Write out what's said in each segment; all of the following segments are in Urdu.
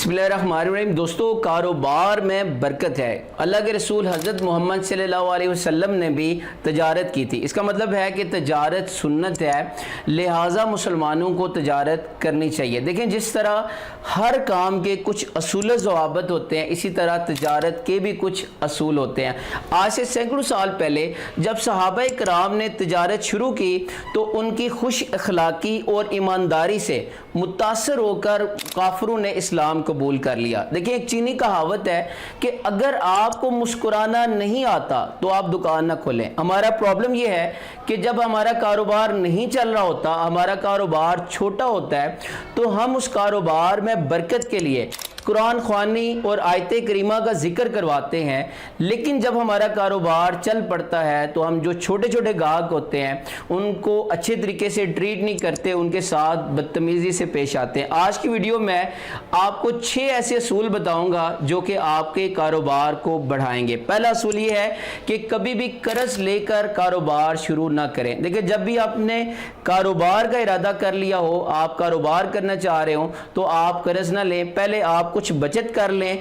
بسم اللہ الرحمن الرحیم۔ دوستو، کاروبار میں برکت ہے۔ اللہ کے رسول حضرت محمد صلی اللہ علیہ وسلم نے بھی تجارت کی تھی۔ اس کا مطلب ہے کہ تجارت سنت ہے، لہٰذا مسلمانوں کو تجارت کرنی چاہیے۔ دیکھیں، جس طرح ہر کام کے کچھ اصول و ضوابط ہوتے ہیں، اسی طرح تجارت کے بھی کچھ اصول ہوتے ہیں۔ آج سے سینکڑوں سال پہلے جب صحابہ کرام نے تجارت شروع کی تو ان کی خوش اخلاقی اور ایمانداری سے متاثر ہو کر کافروں نے اسلام قبول کر لیا۔ دیکھیں، ایک چینی کہاوت ہے کہ اگر آپ کو مسکرانا نہیں آتا تو آپ دکان نہ کھولیں۔ ہمارا پرابلم یہ ہے کہ جب ہمارا کاروبار نہیں چل رہا ہوتا، ہمارا کاروبار چھوٹا ہوتا ہے، تو ہم اس کاروبار میں برکت کے لیے قرآن خوانی اور آیت کریمہ کا ذکر کرواتے ہیں، لیکن جب ہمارا کاروبار چل پڑتا ہے تو ہم جو چھوٹے چھوٹے گاہک ہوتے ہیں ان کو اچھے طریقے سے ٹریٹ نہیں کرتے، ان کے ساتھ بدتمیزی سے پیش آتے ہیں۔ آج کی ویڈیو میں آپ کو 6 ایسے اصول بتاؤں گا جو کہ آپ کے کاروبار کو بڑھائیں گے۔ پہلا اصول یہ ہے کہ کبھی بھی قرض لے کر کاروبار شروع نہ کریں۔ دیکھیں، جب بھی آپ نے کاروبار کا ارادہ کر لیا ہو، آپ کاروبار کرنا چاہ رہے ہوں، تو آپ قرض نہ لیں، پہلے آپ کچھ بچت کر لیں،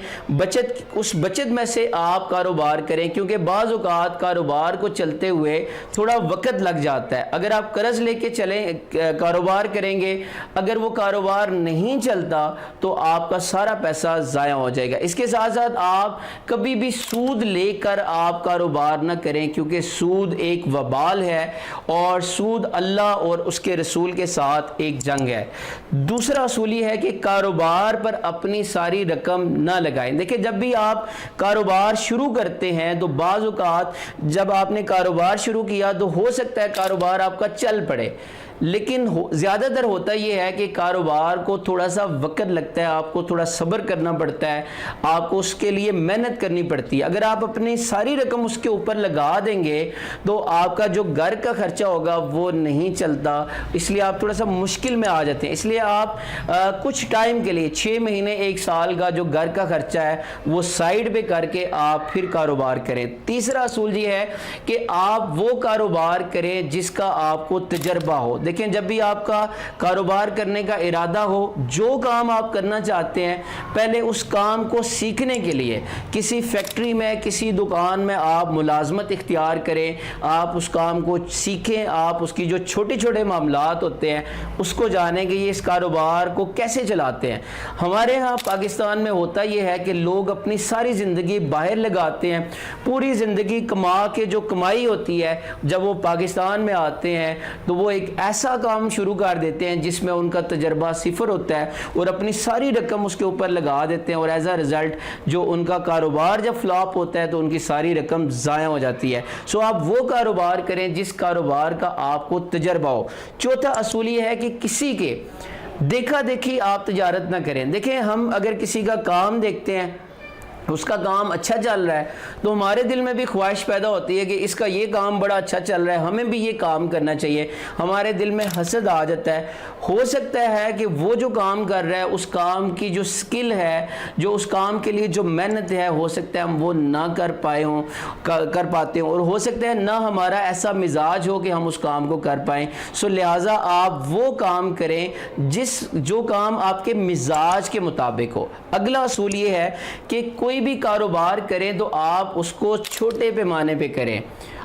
اس بچت میں سے آپ کاروبار کریں، کیونکہ بعض اوقات کاروبار کو چلتے ہوئے تھوڑا وقت لگ جاتا ہے۔ اگر آپ قرض لے کے چلیں، کاروبار کریں گے، اگر وہ کاروبار نہیں چلتا تو آپ کا سارا پیسہ ضائع ہو جائے گا۔ اس کے ساتھ ساتھ آپ کبھی بھی سود لے کر آپ کاروبار نہ کریں، کیونکہ سود ایک وبال ہے اور سود اللہ اور اس کے رسول کے ساتھ ایک جنگ ہے۔ دوسرا اصول یہ ہے کہ کاروبار پر اپنی ساری رقم نہ لگائیں۔ دیکھیں، جب بھی آپ کاروبار شروع کرتے ہیں تو بعض اوقات جب آپ نے کاروبار شروع کیا تو ہو سکتا ہے کاروبار آپ کا چل پڑے، لیکن زیادہ تر ہوتا یہ ہے کہ کاروبار کو تھوڑا سا وقت لگتا ہے، آپ کو تھوڑا صبر کرنا پڑتا ہے، آپ کو اس کے لیے محنت کرنی پڑتی ہے۔ اگر آپ اپنی ساری رقم اس کے اوپر لگا دیں گے تو آپ کا جو گھر کا خرچہ ہوگا وہ نہیں چلتا، اس لیے آپ تھوڑا سا مشکل میں آ جاتے ہیں۔ اس لیے آپ کچھ ٹائم کے لیے 6 مہینے 1 سال کا جو گھر کا خرچہ ہے وہ سائیڈ پہ کر کے آپ پھر کاروبار کریں۔ تیسرا اصول یہ ہے کہ آپ وہ کاروبار کریں جس کا آپ کو تجربہ ہو۔ دیکھیں، جب بھی آپ کا کاروبار کرنے کا ارادہ ہو، جو کام آپ کرنا چاہتے ہیں، پہلے اس کام کو سیکھنے کے لیے کسی فیکٹری میں، کسی دکان میں آپ ملازمت اختیار کریں، آپ اس کام کو سیکھیں، آپ اس کی جو چھوٹے چھوٹے معاملات ہوتے ہیں اس کو جانیں کہ یہ اس کاروبار کو کیسے چلاتے ہیں۔ ہمارے ہاں پاکستان میں ہوتا یہ ہے کہ لوگ اپنی ساری زندگی باہر لگاتے ہیں، پوری زندگی کما کے جو کمائی ہوتی ہے جب وہ پاکستان میں آتے ہیں تو وہ ایک ایسا کام شروع کر دیتے ہیں جس میں ان کا تجربہ صفر ہوتا ہے اور اپنی ساری رقم اس کے اوپر لگا دیتے ہیں، اور ایز اے رزلٹ جو ان کا کاروبار جب فلاپ ہوتا ہے تو ان کی ساری رقم ضائع ہو جاتی ہے۔ سو آپ وہ کاروبار کریں جس کاروبار کا آپ کو تجربہ ہو۔ چوتھا اصول یہ ہے کہ کسی کے دیکھا دیکھی آپ تجارت نہ کریں۔ دیکھیں، ہم اگر کسی کا کام دیکھتے ہیں، اس کا کام اچھا چل رہا ہے تو ہمارے دل میں بھی خواہش پیدا ہوتی ہے کہ اس کا یہ کام بڑا اچھا چل رہا ہے، ہمیں بھی یہ کام کرنا چاہیے، ہمارے دل میں حسد آ جاتا ہے۔ ہو سکتا ہے کہ وہ جو کام کر رہا ہے اس کام کی جو سکل ہے، جو اس کام کے لیے جو محنت ہے، ہو سکتا ہے ہم وہ نہ کر پاتے ہوں، اور ہو سکتا ہے نہ ہمارا ایسا مزاج ہو کہ ہم اس کام کو کر پائیں۔ سو لہٰذا آپ وہ کام کریں جو کام آپ کے مزاج کے مطابق ہو۔ اگلا اصول یہ ہے کہ کوئی بھی کاروبار کریں تو آپ اس کو چھوٹے پیمانے پہ کریں،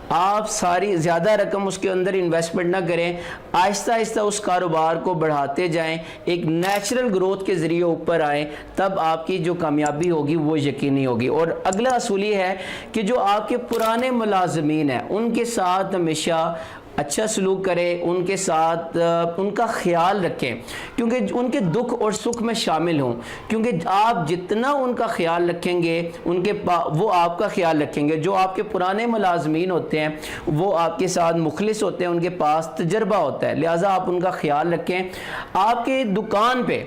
آپ ساری زیادہ رقم اس کے اندر انویسٹمنٹ نہ کریں، آہستہ آہستہ اس کاروبار کو بڑھاتے جائیں، ایک نیچرل گروتھ کے ذریعے اوپر آئیں، تب آپ کی جو کامیابی ہوگی وہ یقینی ہوگی۔ اور اگلا اصول یہ ہے کہ جو آپ کے پرانے ملازمین ہیں ان کے ساتھ ہمیشہ اچھا سلوک کریں، ان کے ساتھ ان کا خیال رکھیں، کیونکہ ان کے دکھ اور سکھ میں شامل ہوں، کیونکہ آپ جتنا ان کا خیال رکھیں گے وہ آپ کا خیال رکھیں گے۔ جو آپ کے پرانے ملازمین ہوتے ہیں وہ آپ کے ساتھ مخلص ہوتے ہیں، ان کے پاس تجربہ ہوتا ہے، لہٰذا آپ ان کا خیال رکھیں۔ آپ کے دکان پہ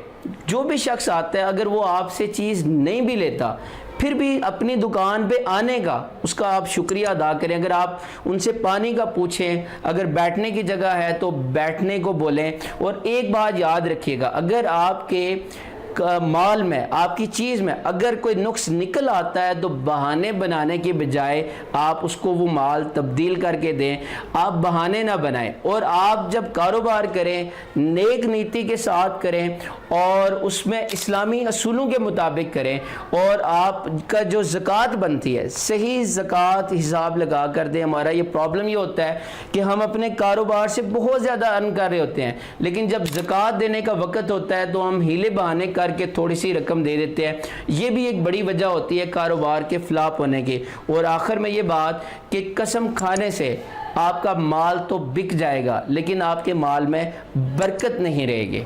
جو بھی شخص آتا ہے اگر وہ آپ سے چیز نہیں بھی لیتا پھر بھی اپنی دکان پہ آنے کا اس کا آپ شکریہ ادا کریں۔ اگر آپ ان سے پانی کا پوچھیں، اگر بیٹھنے کی جگہ ہے تو بیٹھنے کو بولیں، اور ایک بات یاد رکھیے گا، اگر آپ کے مال میں، آپ کی چیز میں اگر کوئی نقص نکل آتا ہے تو بہانے بنانے کی بجائے آپ اس کو وہ مال تبدیل کر کے دیں، آپ بہانے نہ بنائیں۔ اور آپ جب کاروبار کریں نیک نیتی کے ساتھ کریں اور اس میں اسلامی اصولوں کے مطابق کریں، اور آپ کا جو زکوٰۃ بنتی ہے صحیح زکوٰۃ حساب لگا کر دیں۔ ہمارا یہ پرابلم یہ ہوتا ہے کہ ہم اپنے کاروبار سے بہت زیادہ ارن کر رہے ہوتے ہیں، لیکن جب زکوٰۃ دینے کا وقت ہوتا ہے تو ہم ہیلے بہانے کر کے تھوڑی سی رقم دے دیتے ہیں۔ یہ بھی ایک بڑی وجہ ہوتی ہے کاروبار کے فلاپ ہونے کی۔ اور آخر میں یہ بات کہ قسم کھانے سے آپ کا مال تو بک جائے گا لیکن آپ کے مال میں برکت نہیں رہے گی۔